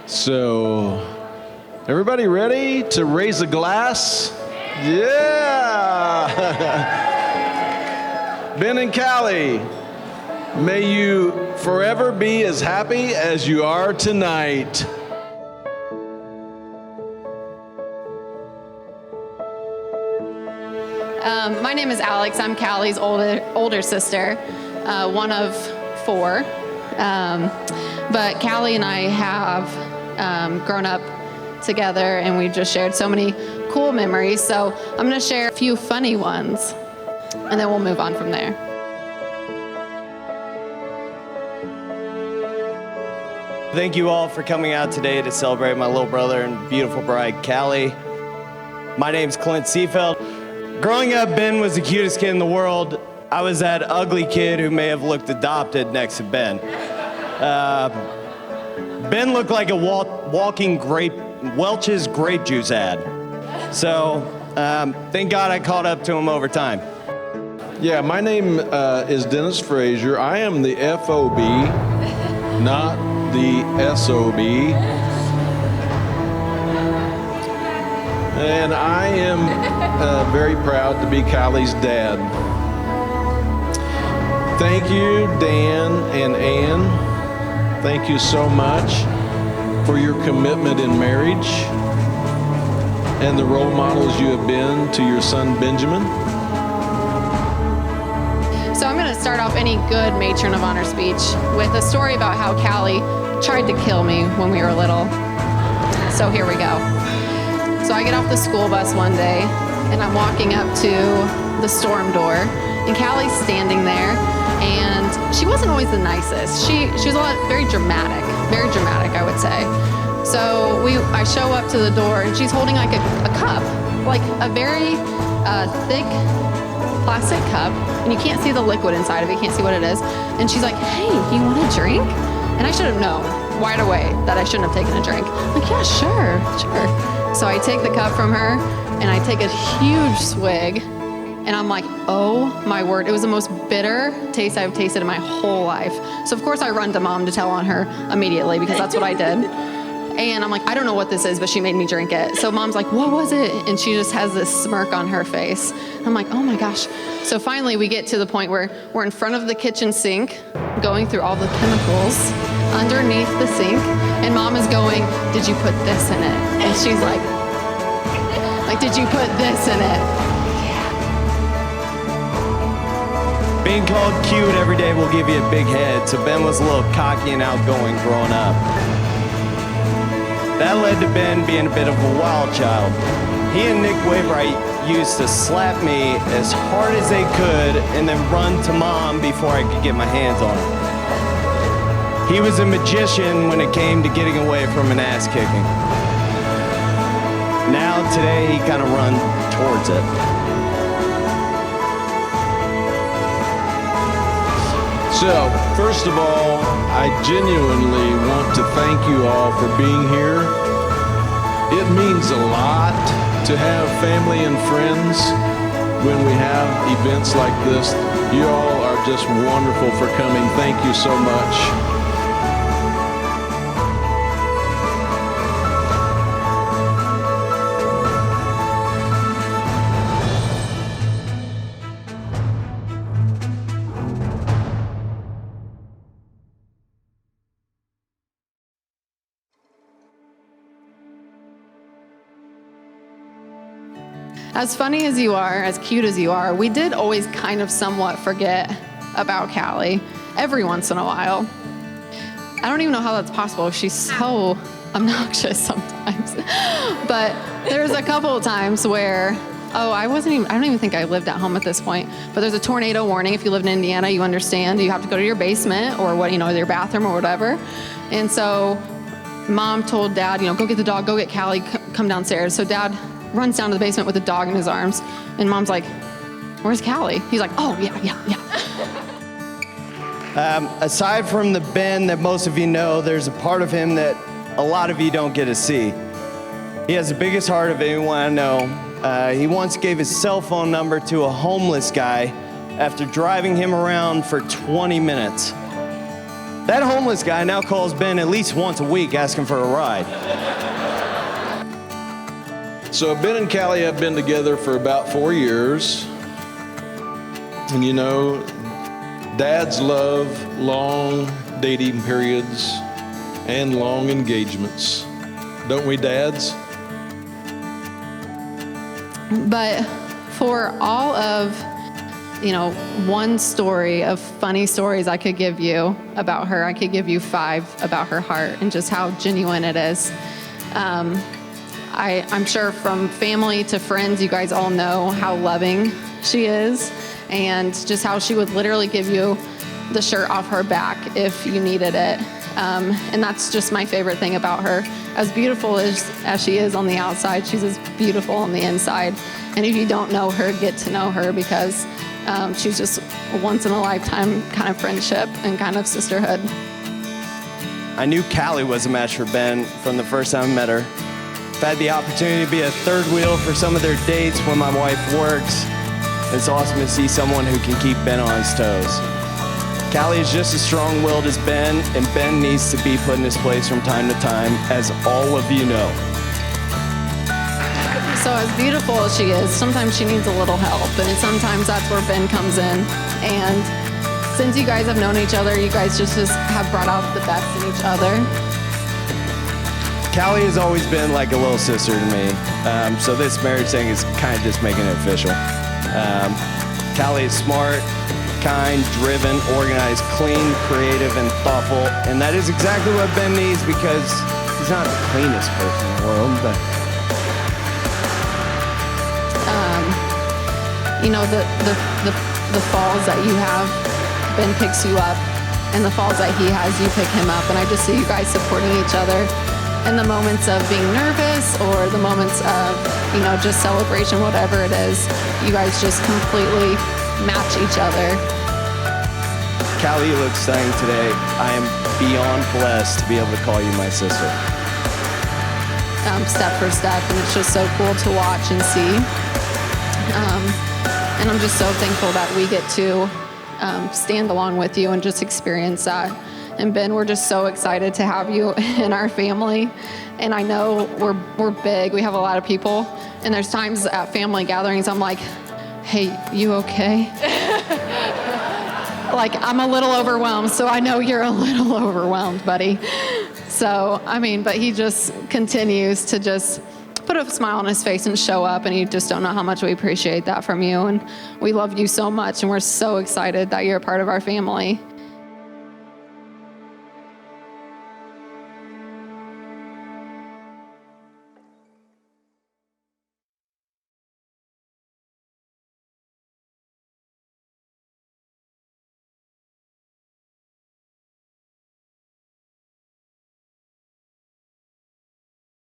So, everybody ready to raise a glass? Yeah! Ben and Callie, may you forever be as happy as you are tonight. My name is Alex. I'm Callie's older sister, one of 4. But Callie and I have grown up together, and we've just shared so many cool memories. So I'm going to share a few funny ones, and then we'll move on from there. Thank you all for coming out today to celebrate my little brother and beautiful bride, Callie. My name's Clint Seafeld. Growing up, Ben was the cutest kid in the world. I was that ugly kid who may have looked adopted next to Ben. Ben looked like a walking Welch's grape juice ad. So thank God I caught up to him over time. Yeah, my name is Dennis Frazier. I am the FOB, not the SOB. And I am very proud to be Kylie's dad. Thank you, Dan and Ann. Thank you so much for your commitment in marriage and the role models you have been to your son, Benjamin. So I'm going to start off any good matron of honor speech with a story about how Callie tried to kill me when we were little. So here we go. So I get off the school bus one day, and I'm walking up to the storm door, and Callie's standing there, and she wasn't always the nicest. She was very dramatic, I would say. So I show up to the door, and she's holding like a cup, like a very thick plastic cup, and you can't see the liquid inside of it, you can't see what it is. And she's like, "Hey, you want a drink?" And I should have known right away that I shouldn't have taken a drink. I'm like, "Yeah, sure." So I take the cup from her, and I take a huge swig, and I'm like, oh my word. It was the most bitter taste I've tasted in my whole life. So of course I run to Mom to tell on her immediately, because that's what I did. And I'm like, I don't know what this is, but she made me drink it. So Mom's like, what was it? And she just has this smirk on her face. I'm like, oh my gosh. So finally we get to the point where we're in front of the kitchen sink, going through all the chemicals underneath the sink, and Mom is going, "Did you put this in it?" And she's like, "Did you put this in it?" Being called cute every day will give you a big head, so Ben was a little cocky and outgoing growing up. That led to Ben being a bit of a wild child. He and Nick Wainwright used to slap me as hard as they could and then run to Mom before I could get my hands on him. He was a magician when it came to getting away from an ass kicking. Now, today, he kind of runs towards it. So, first of all, I genuinely want to thank you all for being here. It means a lot to have family and friends when we have events like this. You all are just wonderful for coming. Thank you so much. As funny as you are, as cute as you are, we did always kind of somewhat forget about Callie every once in a while. I don't even know how that's possible. She's so obnoxious sometimes. But there's a couple of times where, I don't even think I lived at home at this point, but there's a tornado warning. If you live in Indiana, you understand. You have to go to your basement or your bathroom or whatever. And so Mom told Dad, go get the dog, go get Callie, come downstairs. So Dad runs down to the basement with the dog in his arms, and Mom's like, "Where's Callie?" He's like, "Oh, yeah." Aside from the Ben that most of you know, there's a part of him that a lot of you don't get to see. He has the biggest heart of anyone I know. He once gave his cell phone number to a homeless guy after driving him around for 20 minutes. That homeless guy now calls Ben at least once a week asking for a ride. So Ben and Callie have been together for about 4 years. And you know, dads love long dating periods and long engagements. Don't we, dads? But for all of, one story of funny stories I could give you about her, I could give you 5 about her heart and just how genuine it is. I'm sure from family to friends, you guys all know how loving she is and just how she would literally give you the shirt off her back if you needed it. And that's just my favorite thing about her. As beautiful as she is on the outside, she's as beautiful on the inside. And if you don't know her, get to know her, because she's just a once-in-a-lifetime kind of friendship and kind of sisterhood. I knew Callie was a match for Ben from the first time I met her. I've had the opportunity to be a third wheel for some of their dates when my wife works. It's awesome to see someone who can keep Ben on his toes. Callie is just as strong-willed as Ben, and Ben needs to be put in his place from time to time, as all of you know. So as beautiful as she is, sometimes she needs a little help, and sometimes that's where Ben comes in. And since you guys have known each other, you guys just have brought out the best in each other. Callie has always been like a little sister to me, so this marriage thing is kind of just making it official. Callie is smart, kind, driven, organized, clean, creative, and thoughtful, and that is exactly what Ben needs, because he's not the cleanest person in the world, but... the falls that you have, Ben picks you up, and the falls that he has, you pick him up, and I just see you guys supporting each other in the moments of being nervous or the moments of, just celebration, whatever it is. You guys just completely match each other. Callie, you look stunning today. I am beyond blessed to be able to call you my sister. Step for step, and it's just so cool to watch and see. And I'm just so thankful that we get to stand along with you and just experience that. And Ben, we're just so excited to have you in our family. And I know we're big. We have a lot of people. And there's times at family gatherings I'm like, hey, you okay? Like, I'm a little overwhelmed, so I know you're a little overwhelmed, buddy. So, but he just continues to just put a smile on his face and show up, and you just don't know how much we appreciate that from you. And we love you so much, and we're so excited that you're a part of our family.